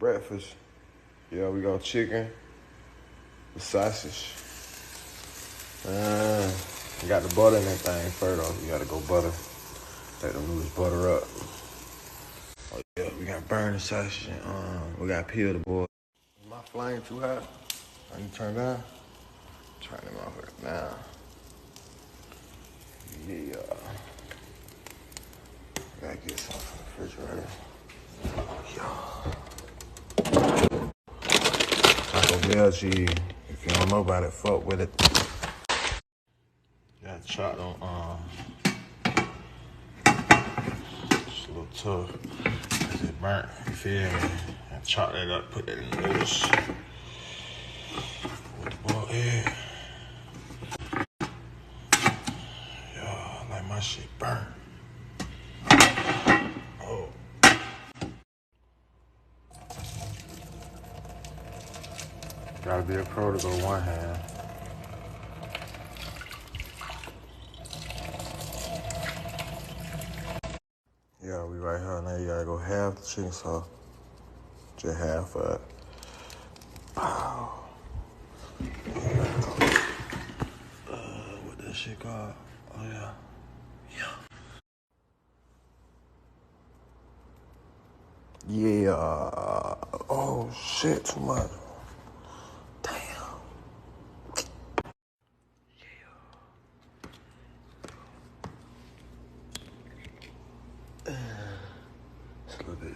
breakfast. Yeah, we got chicken, the sausage. We got the butter in that thing first though. We gotta go butter. Let them noodles butter up. Oh yeah, we got burn the sausage and we got peel the boy. Is my flame too hot? I need to turn down? Turn them off right now. Yeah. Gotta get some from the refrigerator. Yeah. Taco Bell cheese. If you don't know about it, fuck with it. Got chopped on it's a little tough. Cause it burnt, you feel me? I chopped that up, put that in the noodles. With the boiled egg. Yeah, like my shit burnt. Oh. Gotta be a pro to go one hand. Yeah, we right here. Now you gotta go half the chicken sauce. Just half of it. Pow. What that shit called? Oh yeah. Yeah. Oh shit, too much. Damn. Yeah. Just a little bit.